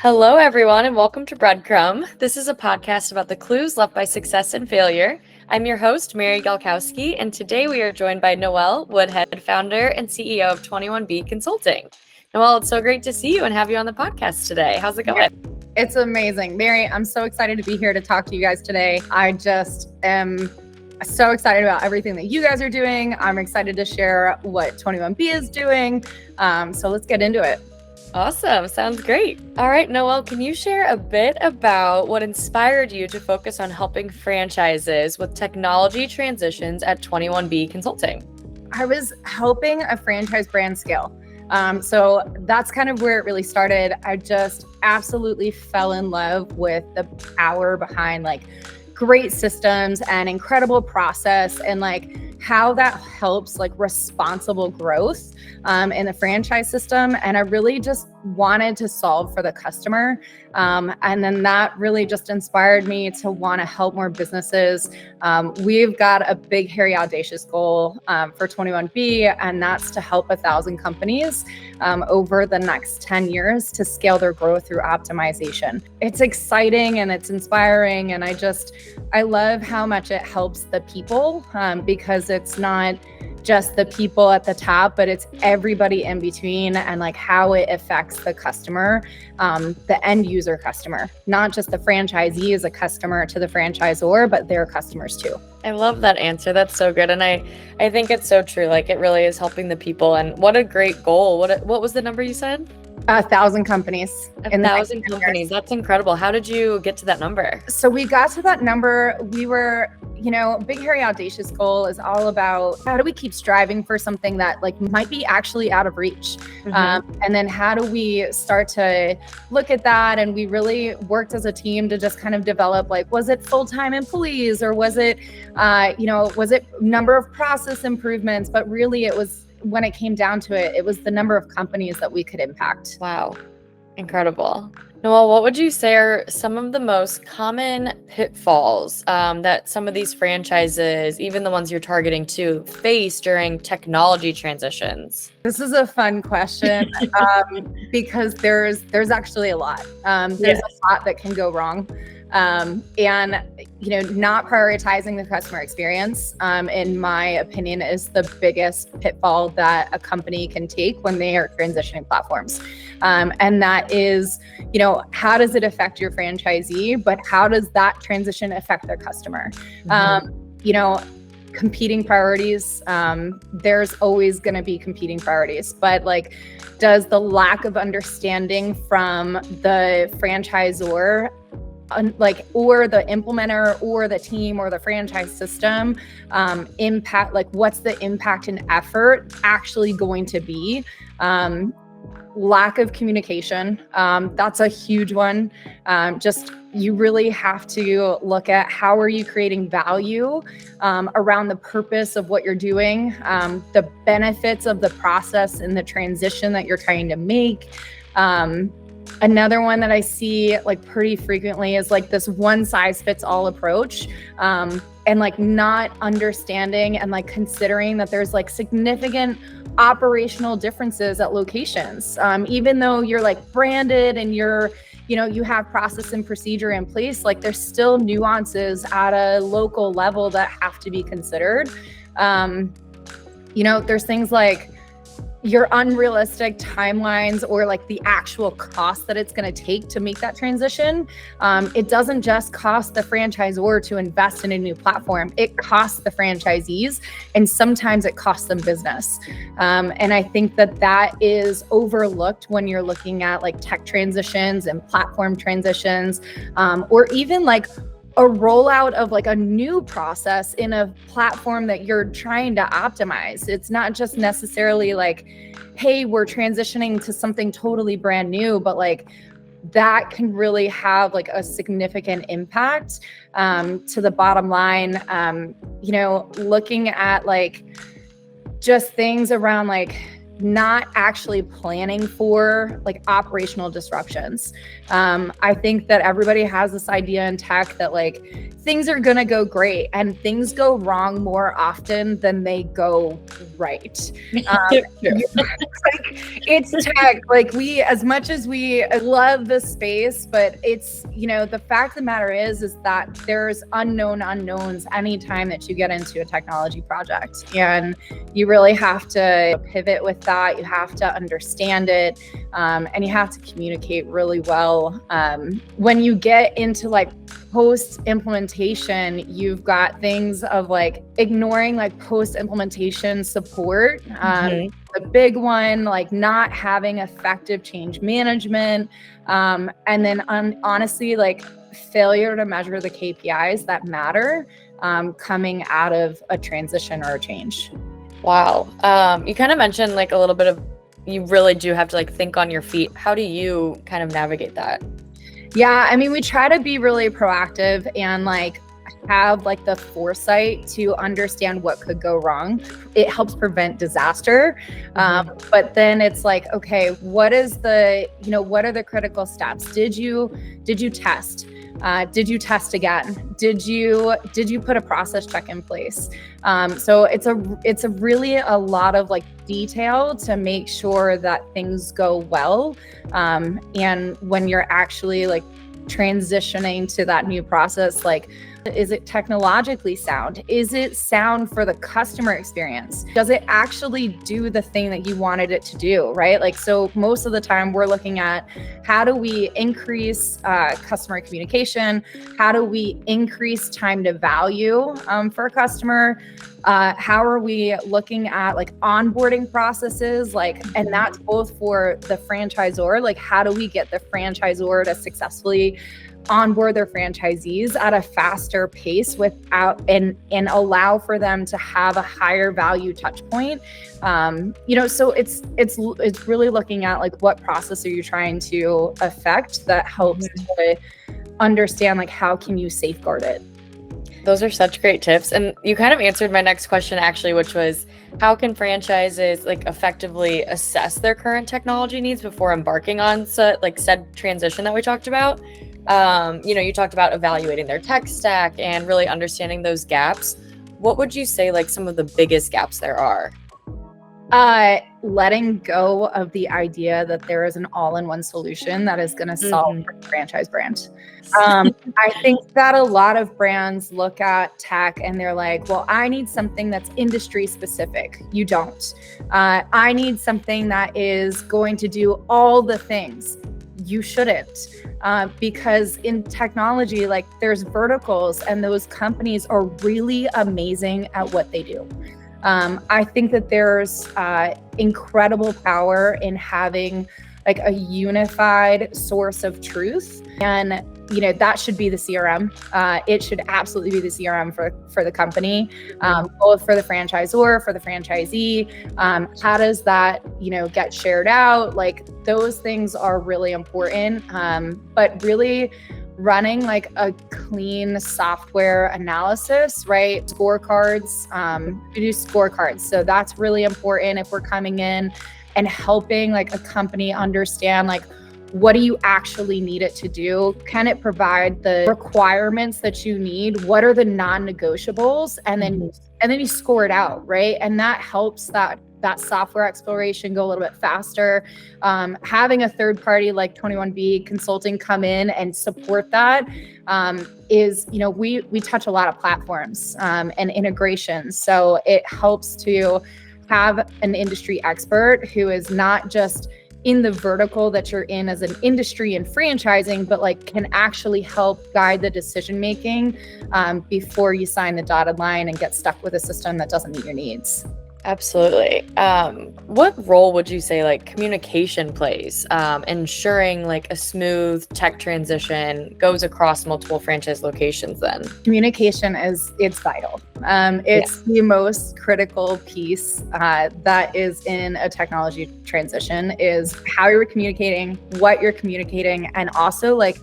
Hello, everyone, and welcome to Breadcrumb. This is a podcast about the clues left by success and failure. I'm your host, Mary Galkowski, and today we are joined by Noelle Woodhead, founder and CEO of 21B Consulting. Noelle, it's so great to see you and have you on the podcast today. How's it going? It's amazing. Mary, I'm so excited to be here to talk to you guys today. I just am so excited about everything that you guys are doing. I'm excited to share what 21B is doing. So let's get into it. Awesome. Sounds great. All right, Noelle, can you share a bit about what inspired you to focus on helping franchises with technology transitions at 21B Consulting? I was helping a franchise brand scale. So that's kind of where it really started. I just absolutely fell in love with the power behind great systems and incredible process and how that helps responsible growth in the franchise system. And I really just wanted to solve for the customer. And then that really just inspired me to want to help more businesses. We've got a big, hairy, audacious goal for 21B, and that's to help 1,000 companies over the next 10 years to scale their growth through optimization. It's exciting and it's inspiring. And I love how much it helps the people because it's not just the people at the top, but it's everybody in between and how it affects the customer, the end user customer, not just the franchisee as a customer to the franchisor, but their customers too. I love that answer. That's so good. And I think it's so true. It really is helping the people. And what a great goal. What was the number you said? 1,000 companies. 1,000 companies. That's incredible. How did you get to that number? So we got to that number. We were, big, hairy, audacious goal is all about how do we keep striving for something that might be actually out of reach? Mm-hmm. And then how do we start to look at that? And we really worked as a team to just kind of develop, was it full-time employees or was it, was it number of process improvements? But really it was, when it came down to it, it was the number of companies that we could impact. Wow. Incredible. Noelle, what would you say are some of the most common pitfalls that some of these franchises, even the ones you're targeting to, face during technology transitions? This is a fun question because there's actually a lot. There's a lot that can go wrong. And not prioritizing the customer experience, in my opinion, is the biggest pitfall that a company can take when they are transitioning platforms. And that is, how does it affect your franchisee, but how does that transition affect their customer? Mm-hmm. Competing priorities, there's always going to be competing priorities, but does the lack of understanding from the franchisor or the implementer or the team or the franchise system impact, what's the impact and effort actually going to be? Lack of communication, that's a huge one. You really have to look at how are you creating value around the purpose of what you're doing, the benefits of the process and the transition that you're trying to make. Another one that I see pretty frequently is this one size fits all approach, and not understanding and considering that there's significant operational differences at locations. Even though you're branded and you have process and procedure in place, there's still nuances at a local level that have to be considered. There's things your unrealistic timelines or the actual cost that it's going to take to make that transition. It doesn't just cost the franchisor to invest in a new platform. It costs the franchisees, and sometimes it costs them business. And I think that is overlooked when you're looking at tech transitions and platform transitions, or even a rollout of a new process in a platform that you're trying to optimize. It's not just necessarily hey, we're transitioning to something totally brand new, but that can really have a significant impact to the bottom line. Looking at just things around not actually planning for like operational disruptions. I think that everybody has this idea in tech that like things are going to go great, and things go wrong more often than they go right. It's tech. Like we, as much as we love the space, but it's, you know, the fact of the matter is that there's unknown unknowns anytime that you get into a technology project, and you really have to pivot with that. You have to understand it, and you have to communicate really well. When you get into like post implementation, you've got things of like ignoring like post implementation support. The big one, like not having effective change management, and then honestly, like failure to measure the KPIs that matter coming out of a transition or a change. Wow. You kind of mentioned like a little bit of, you really do have to like think on your feet. How do you kind of navigate that? Yeah, I mean, we try to be really proactive and like have like the foresight to understand what could go wrong. It helps prevent disaster. But then it's like, okay, what are the critical steps? Did you test? Did you test again? Did you put a process check in place? So it's a really a lot of like detail to make sure that things go well. And when you're actually like transitioning to that new process, like, is it technologically sound? Is it sound for the customer experience? Does it actually do the thing that you wanted it to do, right? Like, so most of the time we're looking at how do we increase customer communication? How do we increase time to value for a customer? How are we looking at like onboarding processes? Like, and that's both for the franchisor, like how do we get the franchisor to successfully onboard their franchisees at a faster pace without and allow for them to have a higher value touch point. So it's really looking at like what process are you trying to affect that helps to understand like how can you safeguard it. Those are such great tips. And you kind of answered my next question actually, which was how can franchises like effectively assess their current technology needs before embarking on said transition that we talked about? You talked about evaluating their tech stack and really understanding those gaps. What would you say like some of the biggest gaps there are? Letting go of the idea that there is an all-in-one solution that is going to solve the franchise brand. I think that a lot of brands look at tech and they're like, well, I need something that's industry specific. You don't. I need something that is going to do all the things. You shouldn't. Because in technology, like there's verticals and those companies are really amazing at what they do. I think that there's incredible power in having like a unified source of truth. And, that should be the CRM. It should absolutely be the CRM for the company, both for the franchisor, for the franchisee. How does that, get shared out? Like those things are really important. But really running like a clean software analysis, right? Scorecards, we do scorecards. So that's really important if we're coming in and helping like a company understand like, what do you actually need it to do? Can it provide the requirements that you need? What are the non-negotiables? And then you score it out, right? And that helps that software exploration go a little bit faster. Having a third party like 21B Consulting come in and support that is, we touch a lot of platforms and integrations. So it helps to have an industry expert who is not just in the vertical that you're in as an industry and franchising, but like can actually help guide the decision making before you sign the dotted line and get stuck with a system that doesn't meet your needs. Absolutely. What role would you say like communication plays ensuring like a smooth tech transition goes across multiple franchise locations then? Communication it's vital. It's the most critical piece that is in a technology transition is how you're communicating, what you're communicating, and also like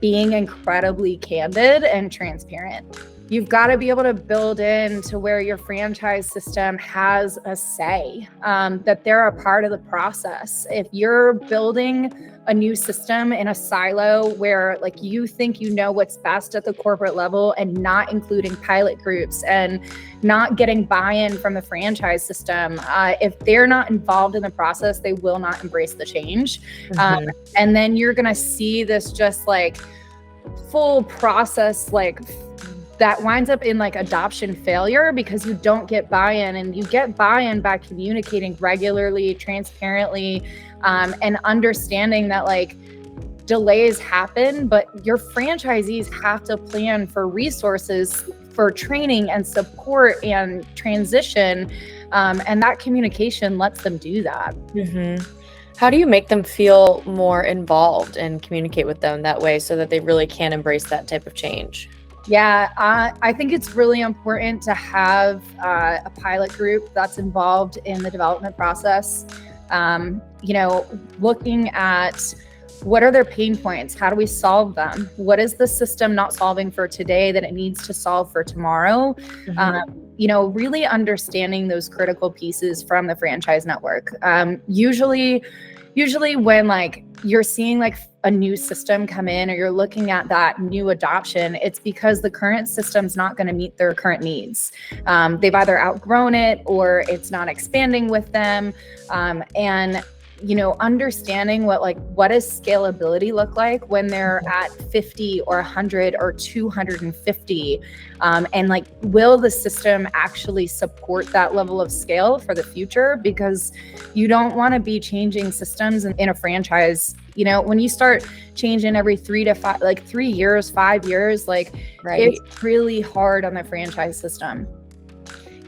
being incredibly candid and transparent. you've got to be able to build in to where your franchise system has a say, that they're a part of the process. If you're building a new system in a silo where like you think you know what's best at the corporate level and not including pilot groups and not getting buy-in from the franchise system, if they're not involved in the process, they will not embrace the change. And then you're going to see this just like full process, like that winds up in like adoption failure because you don't get buy-in, and you get buy-in by communicating regularly, transparently, and understanding that like delays happen, but your franchisees have to plan for resources for training and support and transition. And that communication lets them do that. How do you make them feel more involved and communicate with them that way so that they really can embrace that type of change? Yeah, I think it's really important to have a pilot group that's involved in the development process. Looking at what are their pain points? How do we solve them? What is the system not solving for today that it needs to solve for tomorrow? Really understanding those critical pieces from the franchise network. Usually when like you're seeing like a new system come in or you're looking at that new adoption, it's because the current system's not going to meet their current needs. They've either outgrown it or it's not expanding with them. Understanding what does scalability look like when they're at 50 or 100 or 250, and like, will the system actually support that level of scale for the future? Because you don't want to be changing systems in a franchise. When you start changing every 3 to 5, like 3 years, 5 years, like It's really hard on the franchise system.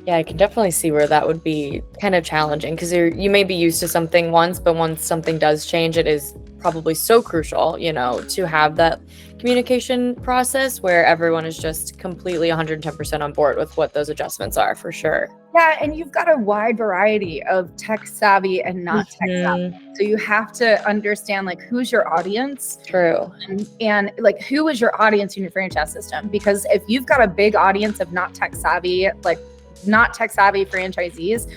Yeah, I can definitely see where that would be kind of challenging because you may be used to something once, but once something does change, it is probably so crucial, to have that communication process where everyone is just completely 110% on board with what those adjustments are, for sure. Yeah, and you've got a wide variety of tech savvy and not tech savvy. So you have to understand like who's your audience. True. And like who is your audience in your franchise system? Because if you've got a big audience of not tech savvy franchisees,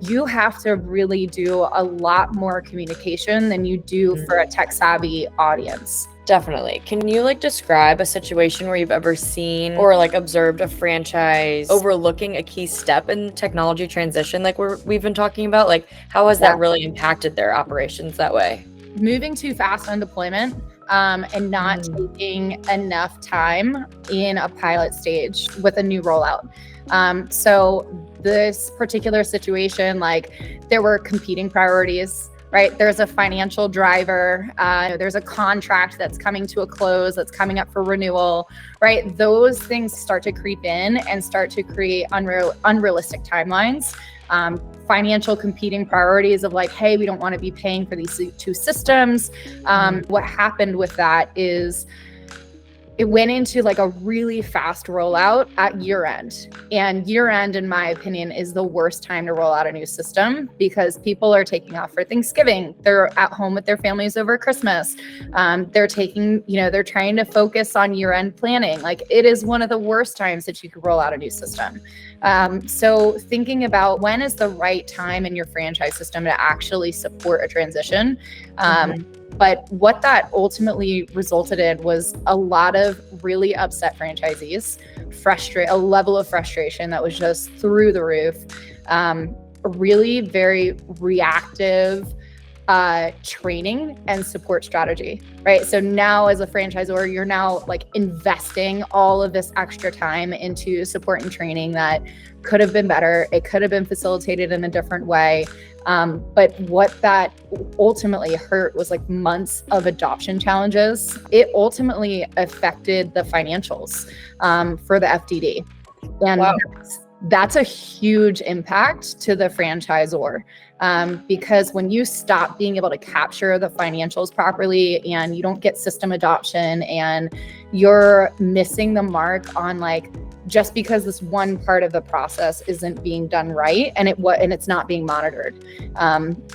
you have to really do a lot more communication than you do for a tech savvy audience. Definitely. Can you describe a situation where you've ever seen or observed a franchise overlooking a key step in technology transition like we've been talking about? How has that really impacted their operations that way? Moving too fast on deployment and not taking enough time in a pilot stage with a new rollout. So this particular situation, there were competing priorities, right? There's a financial driver, there's a contract that's coming to a close, that's coming up for renewal, right? Those things start to creep in and start to create unrealistic timelines. Financial competing priorities of hey, we don't want to be paying for these two systems. What happened with that is it went into a really fast rollout at year end. And year end, in my opinion, is the worst time to roll out a new system because people are taking off for Thanksgiving. They're at home with their families over Christmas. They're trying to focus on year end planning. It is one of the worst times that you could roll out a new system. So thinking about when is the right time in your franchise system to actually support a transition. But what that ultimately resulted in was a lot of really upset franchisees, a level of frustration that was just through the roof, really very reactive training and support strategy, right? So now as a franchisor, you're now investing all of this extra time into support and training that could have been better. It could have been facilitated in a different way. But what that ultimately hurt was months of adoption challenges. It ultimately affected the financials for the FDD. And wow. That's a huge impact to the franchisor. Because when you stop being able to capture the financials properly and you don't get system adoption and you're missing the mark on just because this one part of the process isn't being done right and it's not being monitored.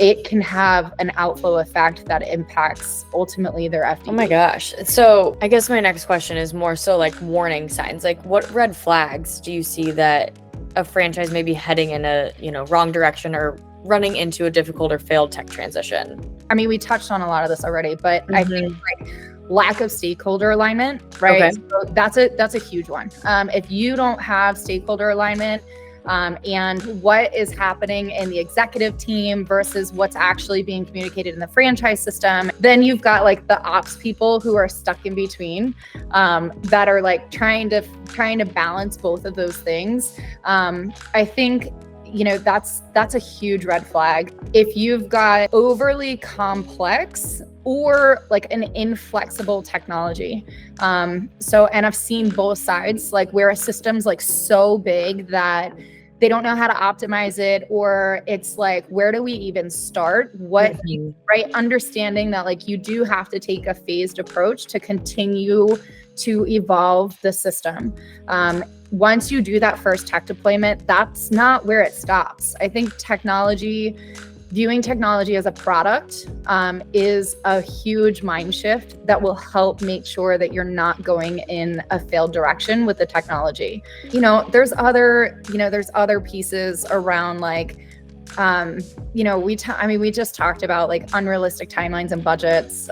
It can have an outflow effect that impacts ultimately their FDD. Oh my gosh. So I guess my next question is more so like warning signs. Like what red flags do you see that a franchise may be heading in a, wrong direction or running into a difficult or failed tech transition? I mean, we touched on a lot of this already, but I think like lack of stakeholder alignment, right? Okay. So that's a huge one. If you don't have stakeholder alignment, and what is happening in the executive team versus what's actually being communicated in the franchise system, then you've got like the ops people who are stuck in between, that are like trying to balance both of those things. I think that's a huge red flag. If you've got overly complex or like an inflexible technology. And I've seen both sides, like where a system's like so big that they don't know how to optimize it, or it's like, where do we even start? Right? Understanding that like you do have to take a phased approach to continue to evolve the system. Once you do that first tech deployment, that's not where it stops. I think viewing technology as a product is a huge mind shift that will help make sure that you're not going in a failed direction with the technology. There's other pieces around like, we just talked about like unrealistic timelines and budgets.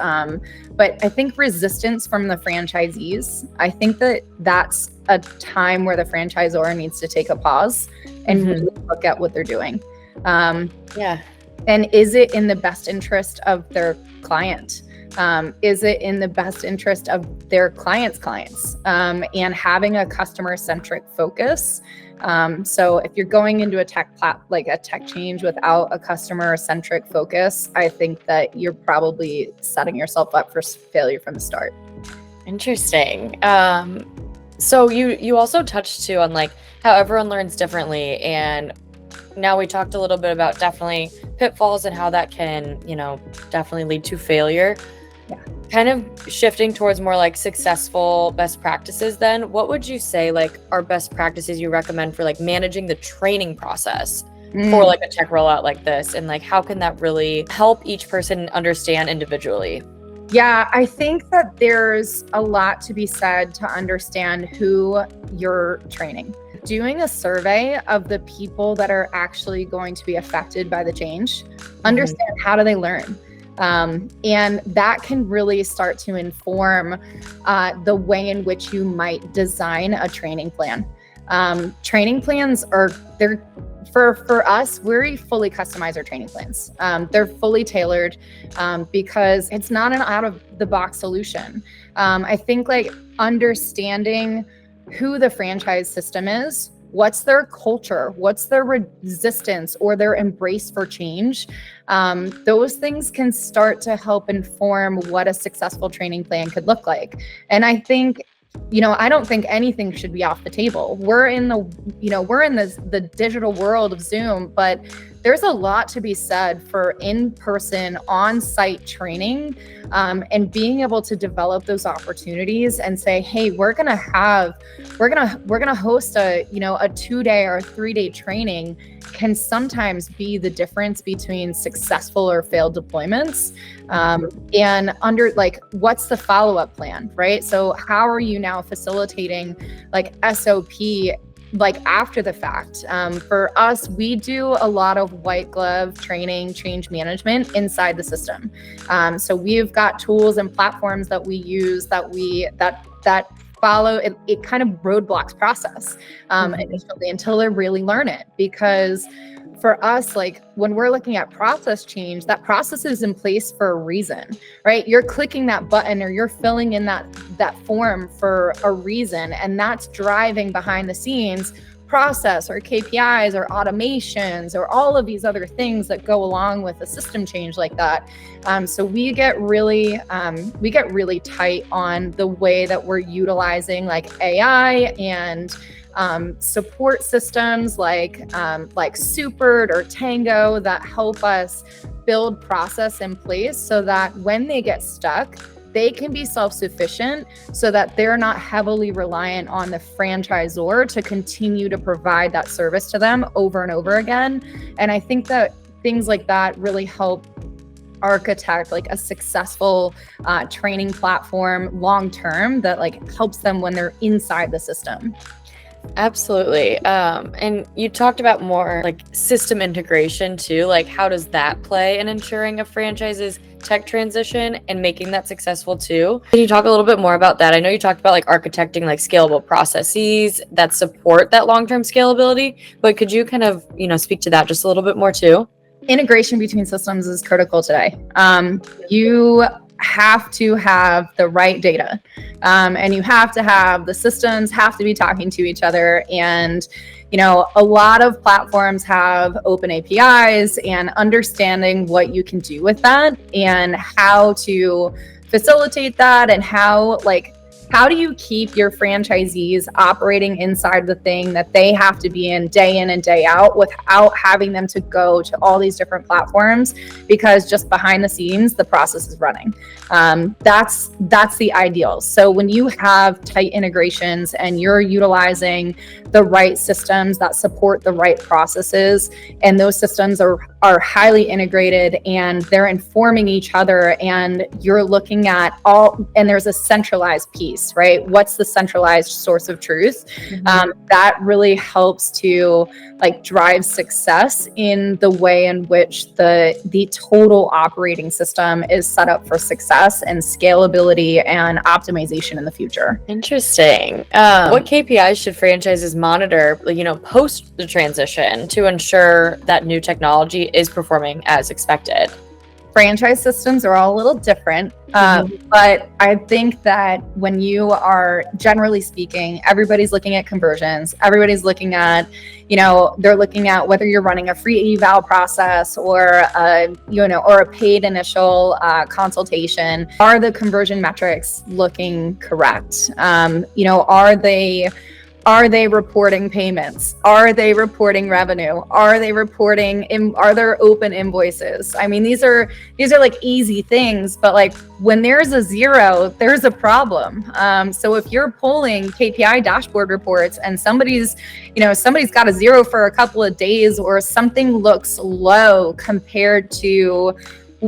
But I think resistance from the franchisees, I think that's a time where the franchisor needs to take a pause and really look at what they're doing. And is it in the best interest of their client? Is it in the best interest of their clients' clients? And having a customer-centric focus. So if you're going into a tech change without a customer-centric focus, I think that you're probably setting yourself up for failure from the start. Interesting. So you also touched too on like how everyone learns differently, and now we talked a little bit about definitely pitfalls and how that can, definitely lead to failure. Yeah. Kind of shifting towards more like successful best practices then, what would you say like are best practices you recommend for like managing the training process for like a tech rollout like this? And like, how can that really help each person understand individually? Yeah, I think that there's a lot to be said to understand who you're training. Doing a survey of the people that are actually going to be affected by the change, understand how do they learn. And that can really start to inform the way in which you might design a training plan. Training plans they're for us, we fully customize our training plans. They're fully tailored because it's not an out of the box solution. I think like understanding who the franchise system is, what's their culture, what's their resistance or their embrace for change. Those things can start to help inform what a successful training plan could look like. And I think, I don't think anything should be off the table. We're in the digital world of Zoom, but there's a lot to be said for in-person, on-site training, and being able to develop those opportunities and say, hey, we're gonna host a 2-day or a 3-day training can sometimes be the difference between successful or failed deployments. And under like, what's the follow-up plan, right? So how are you now facilitating like SOP like after the fact? For us, we do a lot of white glove training, change management inside the system. So we've got tools and platforms that we use that follow it kind of roadblocks process initially until they really learn it. Because for us, like when we're looking at process change, that process is in place for a reason, right? You're clicking that button or you're filling in that form for a reason, and that's driving behind the scenes process or KPIs or automations or all of these other things that go along with a system change like that. So we get really tight on the way that we're utilizing like AI and support systems like Supert or Tango that help us build process in place so that when they get stuck, they can be self-sufficient so that they're not heavily reliant on the franchisor to continue to provide that service to them over and over again. And I think that things like that really help architect like a successful training platform long term that like helps them when they're inside the system. Absolutely. And you talked about more like system integration too. Like, how does that play in ensuring a franchise's tech transition and making that successful too? Can you talk a little bit more about that? I know you talked about like architecting like scalable processes that support that long-term scalability, but could you kind of, speak to that just a little bit more too? Integration between systems is critical today. You have to have the right data, and you have to have the systems have to be talking to each other. And a lot of platforms have open APIs, and understanding what you can do with that and how to facilitate that, and how do you keep your franchisees operating inside the thing that they have to be in and day out without having them to go to all these different platforms, because just behind the scenes, the process is running. That's the ideal. So when you have tight integrations and you're utilizing the right systems that support the right processes, and those systems are highly integrated and they're informing each other, and you're looking at and there's a centralized piece, right? What's the centralized source of truth? That really helps to drive success in the way in which the total operating system is set up for success and scalability and optimization in the future. Interesting. What KPIs should franchises monitor, post the transition to ensure that new technology is performing as expected? Franchise systems are all a little different, but I think that when you are, generally speaking, everybody's looking at conversions. Everybody's looking at, they're looking at whether you're running a free eval process or a paid initial consultation. Are the conversion metrics looking correct? Are they reporting payments? Are they reporting revenue? Are there open invoices? I mean, these are like easy things, but when there's a zero, there's a problem. So if you're pulling KPI dashboard reports and somebody's got a zero for a couple of days, or something looks low compared to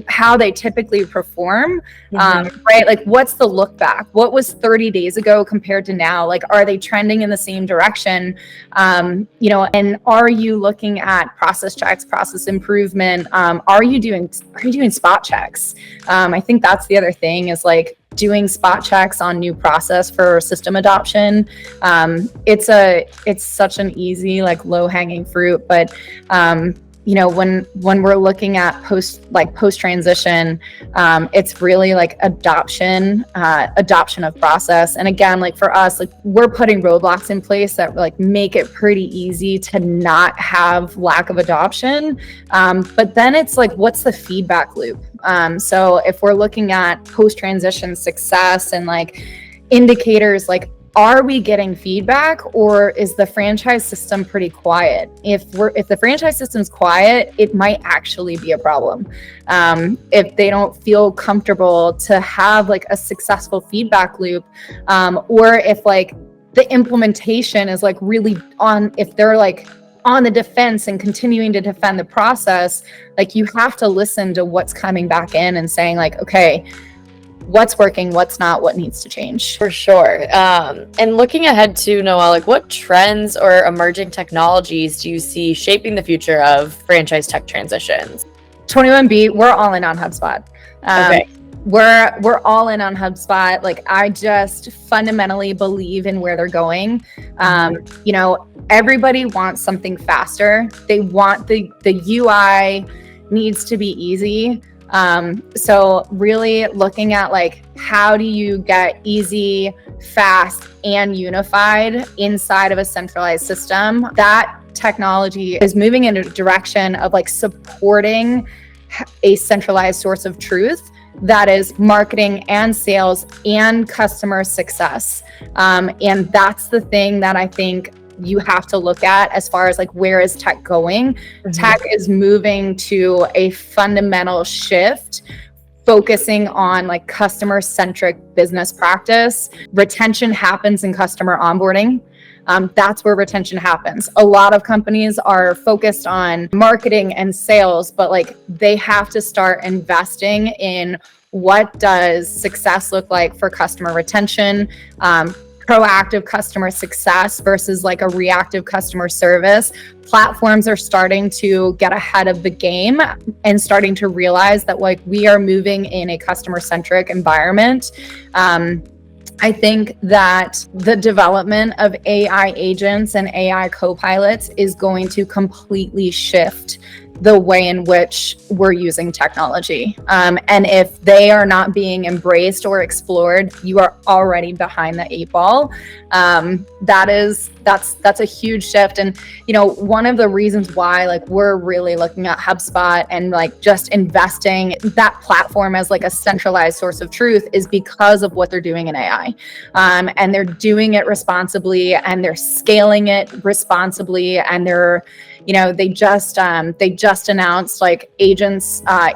how they typically perform, right? What's the look back? What was 30 days ago compared to now? Are they trending in the same direction? And are you looking at process checks, process improvement? Are you doing spot checks? I think that's the other thing is doing spot checks on new process for system adoption. It's such an easy, low hanging fruit, but when we're looking at post transition, it's really adoption of process. And again, for us, we're putting roadblocks in place that make it pretty easy to not have lack of adoption. But then it's what's the feedback loop? So if we're looking at post transition success and indicators, are we getting feedback, or is the franchise system pretty quiet? If the franchise system's quiet, it might actually be a problem. If they don't feel comfortable to have a successful feedback loop, or if the implementation is really if they're on the defense and continuing to defend the process, you have to listen to what's coming back in and saying okay, what's working, what's not, what needs to change. For sure. And looking ahead to Noelle, what trends or emerging technologies do you see shaping the future of franchise tech transitions? 21B, we're all in on HubSpot. Okay. We're all in on HubSpot. I just fundamentally believe in where they're going. Everybody wants something faster. They want the UI needs to be easy. So really looking at how do you get easy, fast, and unified inside of a centralized system? That technology is moving in a direction of supporting a centralized source of truth that is marketing and sales and customer success. And that's the thing that I think you have to look at as far as where is tech going? Tech is moving to a fundamental shift focusing on like customer centric business practice. Retention happens in customer onboarding. That's where retention happens. A lot of companies are focused on marketing and sales, but like they have to start investing in what does success look like for customer retention, proactive customer success versus like a reactive customer service. Platforms are starting to get ahead of the game and starting to realize that like we are moving in a customer centric environment. I think that the development of AI agents and AI co-pilots is going to completely shift the way in which we're using technology. And if they are not being embraced or explored, you are already behind the 8 ball. That's a huge shift. And, you know, one of the reasons why like we're really looking at HubSpot and like just investing that platform as like a centralized source of truth is because of what they're doing in AI. And they're doing it responsibly and they're scaling it responsibly, and they're, you know, they just announced like agents.ai,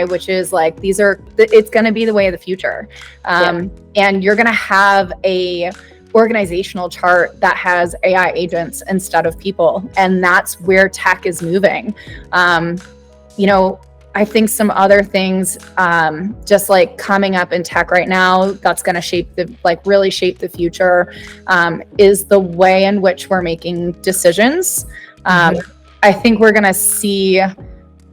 which is like, it's going to be the way of the future. And you're going to have a organizational chart that has AI agents instead of people. And that's where tech is moving. You know, I think some other things just like coming up in tech right now that's going to really shape the future is the way in which we're making decisions. I think we're going to see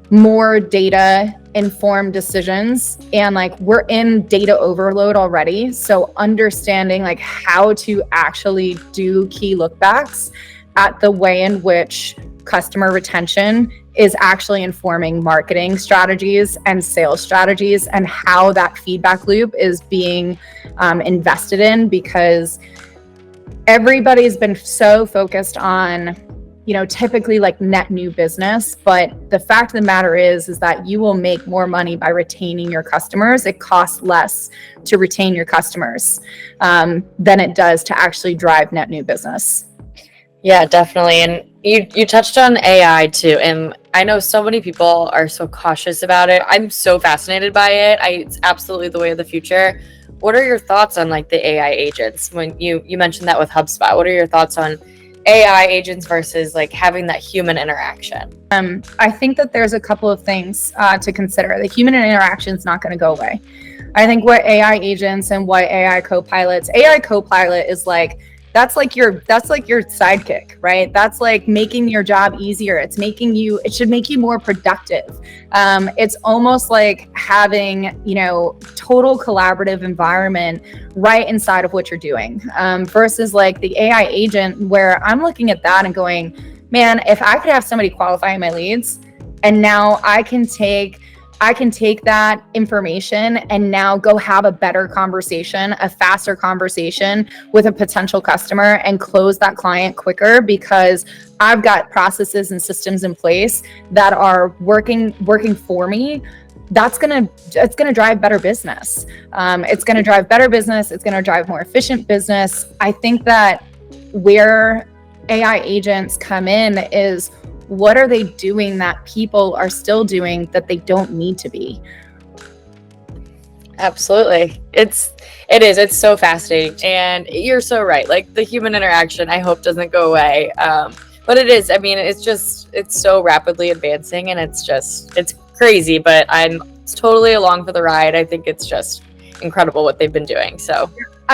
more data informed decisions, and like we're in data overload already. So understanding like how to actually do key lookbacks at the way in which customer retention is actually informing marketing strategies and sales strategies, and how that feedback loop is being invested in, because everybody's been so focused on, you know, typically like net new business. But the fact of the matter is that you will make more money by retaining your customers. It costs less to retain your customers than it does to actually drive net new business. Yeah, definitely. And you touched on AI too. And I know so many people are so cautious about it. I'm so fascinated by it. It's absolutely the way of the future. What are your thoughts on like the AI agents? When you mentioned that with HubSpot, what are your thoughts on AI agents versus like having that human interaction? I think that there's a couple of things to consider. The human interaction is not going to go away. I think what AI agents and what AI co-pilot is like, that's like your sidekick, right? That's like making your job easier. It should make you more productive. It's almost like having, you know, total collaborative environment right inside of what you're doing, versus like the AI agent, where I'm looking at that and going, man, if I could have somebody qualifying my leads, and now I can take that information and now go have a better conversation, a faster conversation with a potential customer, and close that client quicker because I've got processes and systems in place that are working for me. It's going to drive better business. It's going to drive better business. It's going to drive more efficient business. I think that where AI agents come in is, what are they doing that people are still doing that they don't need to be? Absolutely. It's so fascinating. And you're so right. Like the human interaction, I hope doesn't go away. But it is, I mean, it's so rapidly advancing, and it's crazy, but I'm totally along for the ride. I think it's just incredible what they've been doing. So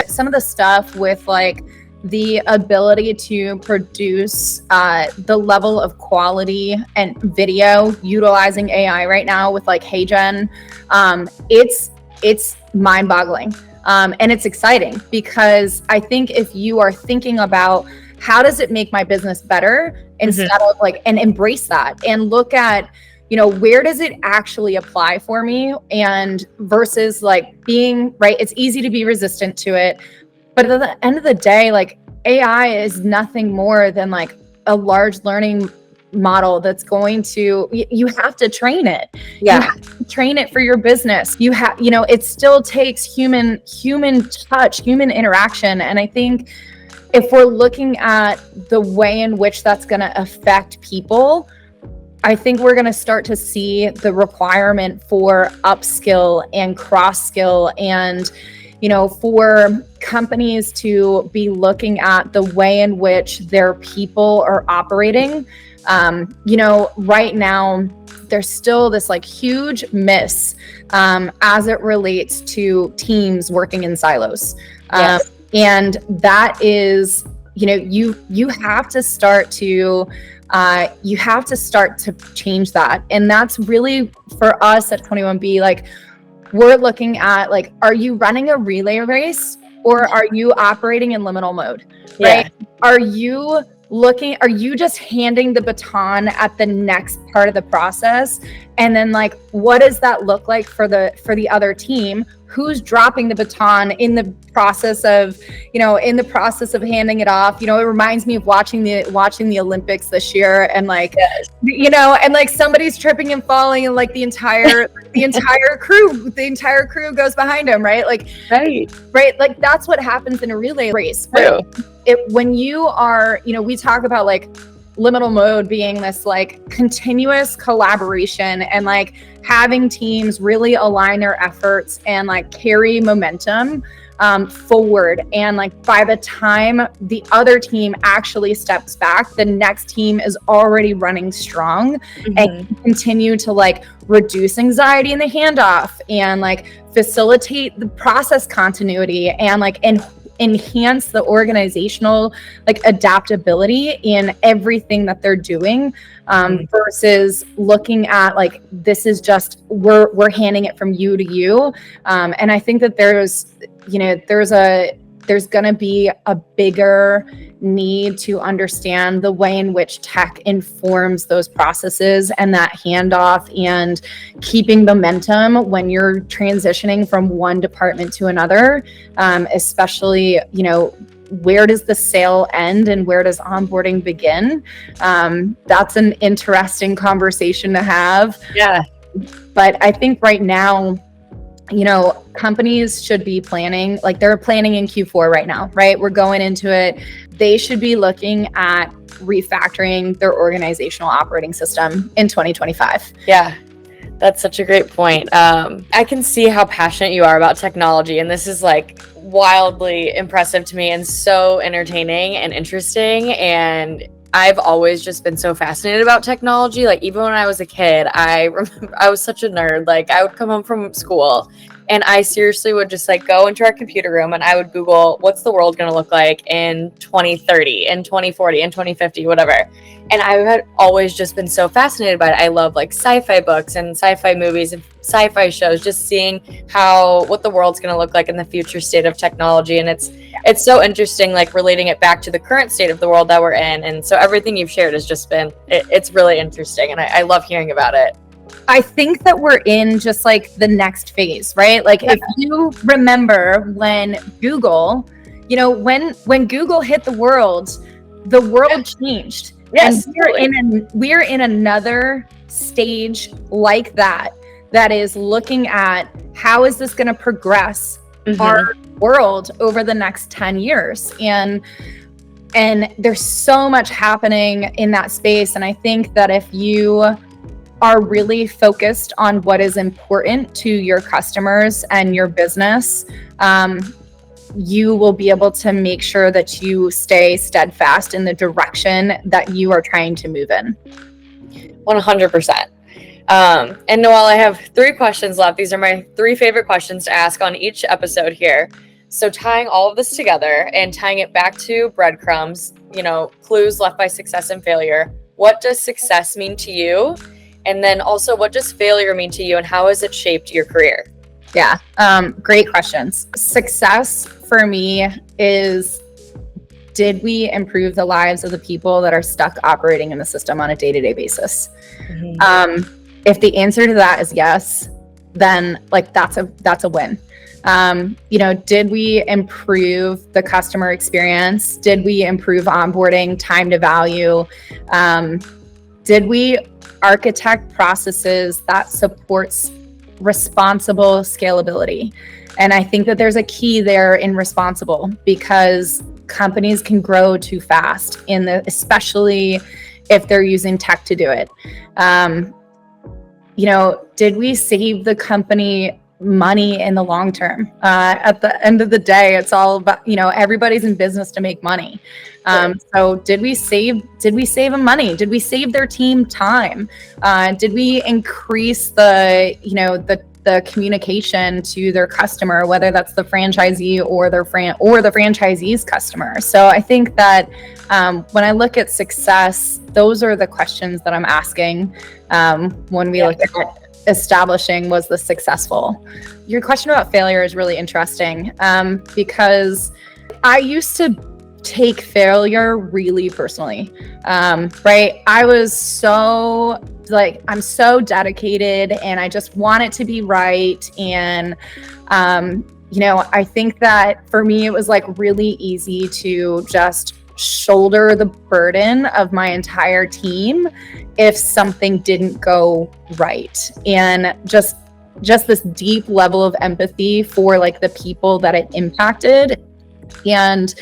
some of the stuff with like the ability to produce the level of quality and video utilizing AI right now with like HeyGen, it's mind-boggling. And it's exciting, because I think if you are thinking about how does it make my business better, instead of like, and embrace that and look at, you know, where does it actually apply for me, and versus like being right, it's easy to be resistant to it. But at the end of the day, like AI is nothing more than like a large learning model that's going to, you have to train it. Yeah. You have to train it for your business. It still takes human touch, human interaction. And I think if we're looking at the way in which that's going to affect people, I think we're going to start to see the requirement for upskill and cross skill, and for companies to be looking at the way in which their people are operating. Right now there's still this like huge miss as it relates to teams working in silos. Yes. And that is, you have to start to change that. And that's really for us at 21B, like we're looking at like, are you running a relay race or are you operating in liminal mode? Right? Yeah. Are you just handing the baton at the next part of the process? And then like, what does that look like for the other team? Who's dropping the baton in the process of handing it off? It reminds me of watching the Olympics this year, and like, yes. And like somebody's tripping and falling, and like the entire crew goes behind him, right? Like, right. Like that's what happens in a relay race. When you are, we talk about like liminal mode being this like continuous collaboration and like having teams really align their efforts and like carry momentum forward. And like by the time the other team actually steps back, the next team is already running strong, and continue to like reduce anxiety in the handoff and like facilitate the process continuity and like enhance the organizational like adaptability in everything that they're doing, versus looking at like, this is just we're handing it from you to you. And I think that there's going to be a bigger need to understand the way in which tech informs those processes and that handoff and keeping momentum when you're transitioning from one department to another, especially, where does the sale end and where does onboarding begin? That's an interesting conversation to have. Yeah. But I think right now, companies should be planning, like they're planning in Q4 right now, right? We're going into it. They should be looking at refactoring their organizational operating system in 2025. Yeah, that's such a great point. I can see how passionate you are about technology, and this is like wildly impressive to me and so entertaining and interesting. And I've always just been so fascinated about technology. Like even when I was a kid, I remember I was such a nerd. Like I would come home from school and I seriously would just like go into our computer room and I would Google, what's the world going to look like in 2030, in 2040, in 2050, whatever. And I had always just been so fascinated by it. I love like sci-fi books and sci-fi movies and sci-fi shows, just seeing what the world's going to look like in the future state of technology. And it's so interesting, like relating it back to the current state of the world that we're in. And so everything you've shared has just been, it's really interesting. And I love hearing about it. I think that we're in just like the next phase, right? Like if you remember when Google, when Google hit the world changed. Yes, and we're in another stage like that is looking at how is this going to progress our world over the next 10 years. And there's so much happening in that space. And I think that if you are really focused on what is important to your customers and your business, you will be able to make sure that you stay steadfast in the direction that you are trying to move in. 100%. And Noelle, I have 3 questions left. These are my 3 favorite questions to ask on each episode here. So tying all of this together and tying it back to breadcrumbs, clues left by success and failure. What does success mean to you? And then also, what does failure mean to you and how has it shaped your career? Yeah, great questions. Success for me is, did we improve the lives of the people that are stuck operating in the system on a day-to-day basis? If the answer to that is yes, then like that's a win. Did we improve the customer experience? Did we improve onboarding, time to value? Did we architect processes that supports responsible scalability? And I think that there's a key there in responsible, because companies can grow too fast especially if they're using tech to do it. Did we save the company money in the long term? At the end of the day, it's all about, everybody's in business to make money. So did we save them money? Did we save their team time? Did we increase the communication to their customer, whether that's the franchisee or the franchisee's customer? So I think that when I look at success, those are the questions that I'm asking when we look at establishing, was this successful? Your question about failure is really interesting because I used to take failure really personally, right? I was so I'm so dedicated and I just want it to be right. And, I think that for me, it was really easy to just shoulder the burden of my entire team if something didn't go right. And just this deep level of empathy for the people that it impacted. And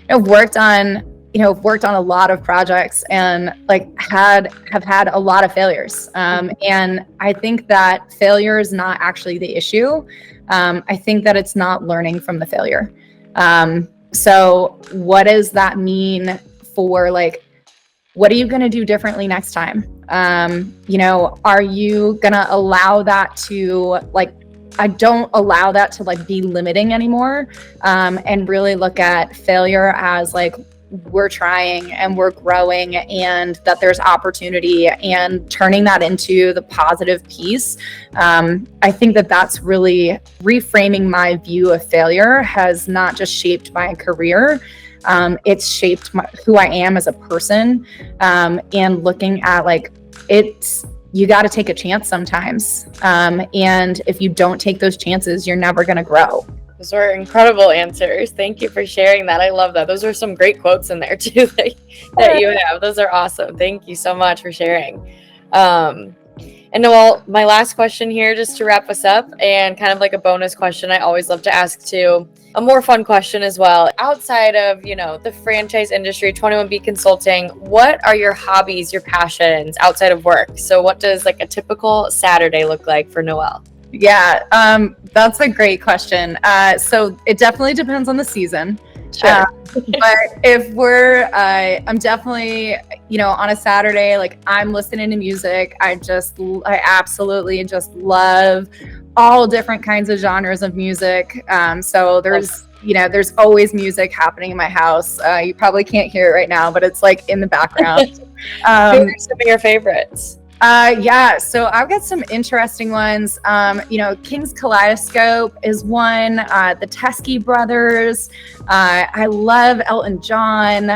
I've worked on a lot of projects and have had a lot of failures. And I think that failure is not actually the issue. I think that it's not learning from the failure. So what does that mean for what are you going to do differently next time? Are you going to allow that to I don't allow that to be limiting anymore, and really look at failure as we're trying and we're growing and that there's opportunity and turning that into the positive piece. I think that that's really reframing my view of failure has not just shaped my career. It's shaped who I am as a person, and looking at you got to take a chance sometimes. And if you don't take those chances, you're never going to grow. Those were incredible answers. Thank you for sharing that. I love that. Those are some great quotes in there too that you have. Those are awesome. Thank you so much for sharing. And Noelle, my last question here, just to wrap us up, and kind of a bonus question I always love to ask too, a more fun question as well. Outside of, the franchise industry, 21B Consulting, what are your hobbies, your passions outside of work? So what does a typical Saturday look like for Noelle? Yeah, that's a great question. So it definitely depends on the season. Sure. But if I'm definitely, on a Saturday, I'm listening to music. I absolutely just love all different kinds of genres of music. So there's always music happening in my house. You probably can't hear it right now, but it's in the background. Who are some of your favorites? So I've got some interesting ones. King's Kaleidoscope is one, the Teskey Brothers. I love Elton John,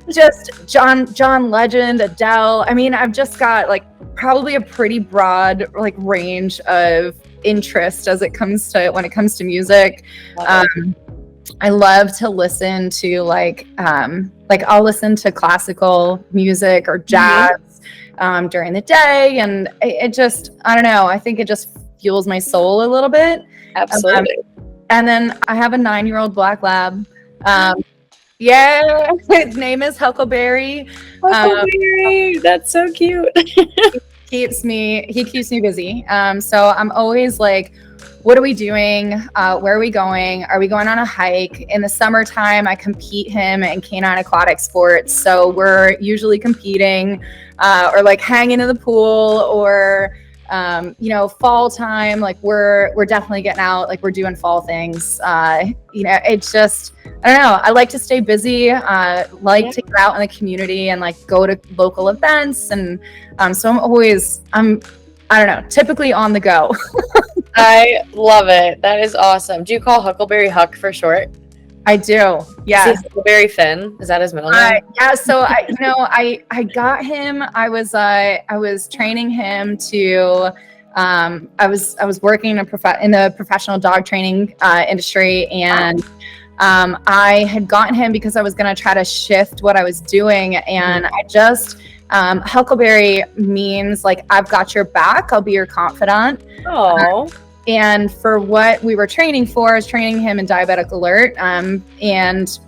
just John Legend, Adele. I mean, I've just got probably a pretty broad range of interest when it comes to music. I love to listen to I'll listen to classical music or jazz during the day, and it just, I don't know, I think it just fuels my soul a little bit. Absolutely. And then I have a 9-year-old black lab. His name is Huckleberry. Huckleberry, that's so cute. He keeps me busy. So I'm always what are we doing? Where are we going? Are we going on a hike? In the summertime, I compete him in canine aquatic sports. So we're usually competing or hanging in the pool, or fall time, we're definitely getting out, we're doing fall things. It's just, I don't know. I like to stay busy, to get out in the community and go to local events. And so I'm I don't know, typically on the go. I love it. That is awesome. Do you call Huckleberry Huck for short? I do. Yeah. Is Huckleberry Finn? Is that his middle name? Yeah. So I got him. I was training him to. I was working in the professional dog training industry, and I had gotten him because I was going to try to shift what I was doing, and I just. Huckleberry means I've got your back. I'll be your confidant. Oh. And for what we were training for, I was training him in diabetic alert. And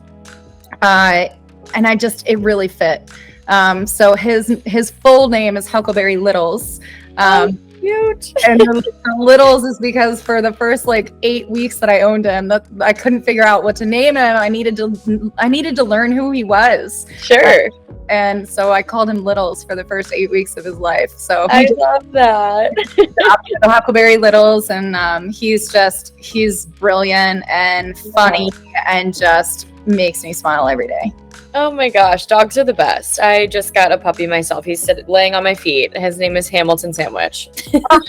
and it really fit. So his full name is Huckleberry Littles. Cute. And the Littles is because for the first like 8 weeks that I owned him, I couldn't figure out what to name him. I needed to learn who he was. Sure. And so I called him Littles for the first 8 weeks of his life. So I love that. The Huckleberry Littles, and he's brilliant and funny and just makes me smile every day. Oh my gosh, dogs are the best. I just got a puppy myself. He's laying on my feet. His name is Hamilton Sandwich. I love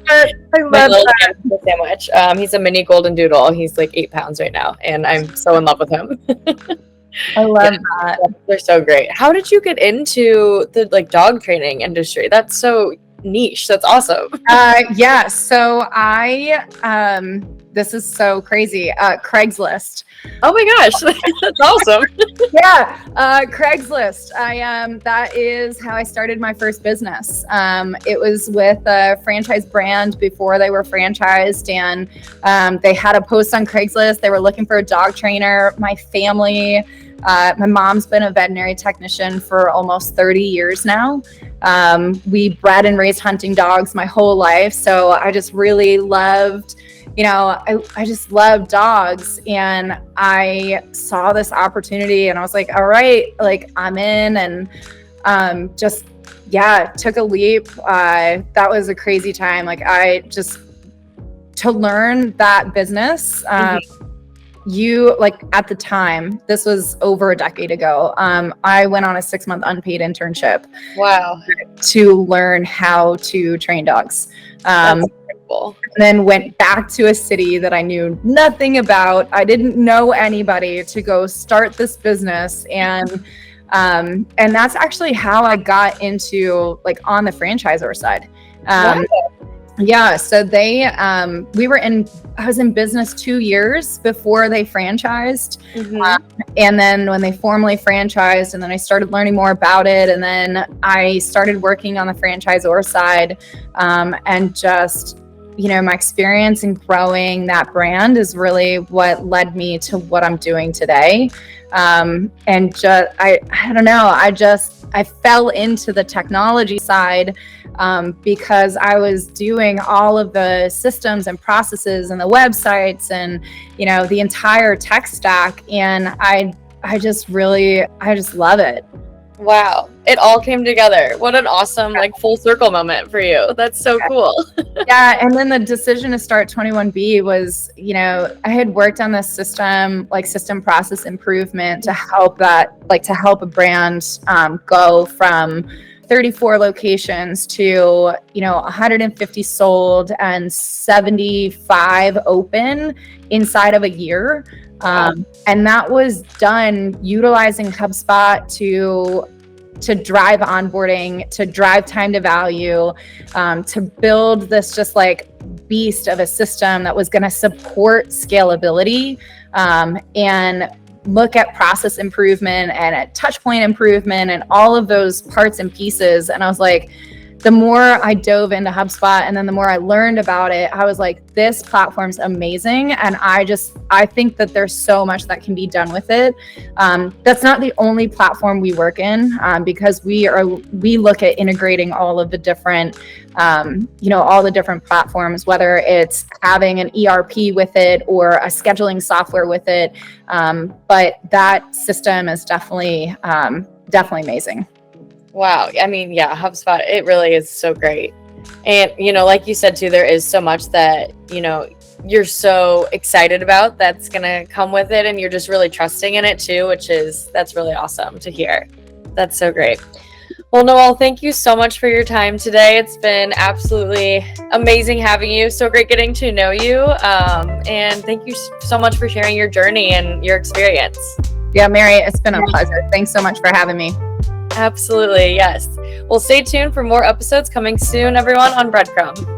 that. Hamilton Sandwich. He's a mini golden doodle. He's like 8 pounds right now, and I'm so in love with him. I love that. They're so great. How did you get into the like dog training industry? That's so niche. That's awesome. Yeah. So this is so crazy. Craigslist. Oh my gosh, that's awesome. Yeah, Craigslist. That is how I started my first business. It was with a franchise brand before they were franchised, and they had a post on Craigslist. They were looking for a dog trainer. My family, my mom's been a veterinary technician for almost 30 years now. We bred and raised hunting dogs my whole life, so I just really loved. I just love dogs, and I saw this opportunity and I was like, all right, like I'm in, and took a leap. That was a crazy time. Like to learn that business, at the time, this was over a decade ago. I went on a 6-month unpaid internship. Wow. To learn how to train dogs. That's incredible. And then went back to a city that I knew nothing about. I didn't know anybody to go start this business. And that's actually how I got into like on the franchisor side. Wow. Yeah. So I was in business 2 years before they franchised. Mm-hmm. And then when they formally franchised, and then I started learning more about it. And then I started working on the franchisor side. And just, my experience in growing that brand is really what led me to what I'm doing today. I don't know, I fell into the technology side because I was doing all of the systems and processes and the websites and, the entire tech stack. And I just love it. Wow. It all came together. What an awesome, like full circle moment for you. That's so cool. Yeah. And then the decision to start 21B was, I had worked on this system process improvement to help a brand go from 34 locations to, 150 sold and 75 open inside of a year. And that was done utilizing HubSpot to drive onboarding, to drive time to value, to build this just like beast of a system that was going to support scalability, and look at process improvement and at touch point improvement and all of those parts and pieces. And I was like, the more I dove into HubSpot and then the more I learned about it, I was like, this platform's amazing. And I think that there's so much that can be done with it. That's not the only platform we work in, because we look at integrating all of the different, all the different platforms, whether it's having an ERP with it or a scheduling software with it. But that system is definitely amazing. Wow. I mean, yeah, HubSpot, it really is so great. And, like you said too, there is so much that, you're so excited about that's going to come with it. And you're just really trusting in it too, that's really awesome to hear. That's so great. Well, Noelle, thank you so much for your time today. It's been absolutely amazing having you. So great getting to know you. And thank you so much for sharing your journey and your experience. Yeah, Mary, it's been a pleasure. Thanks so much for having me. Absolutely, yes. Well, stay tuned for more episodes coming soon, everyone, on Breadcrumb.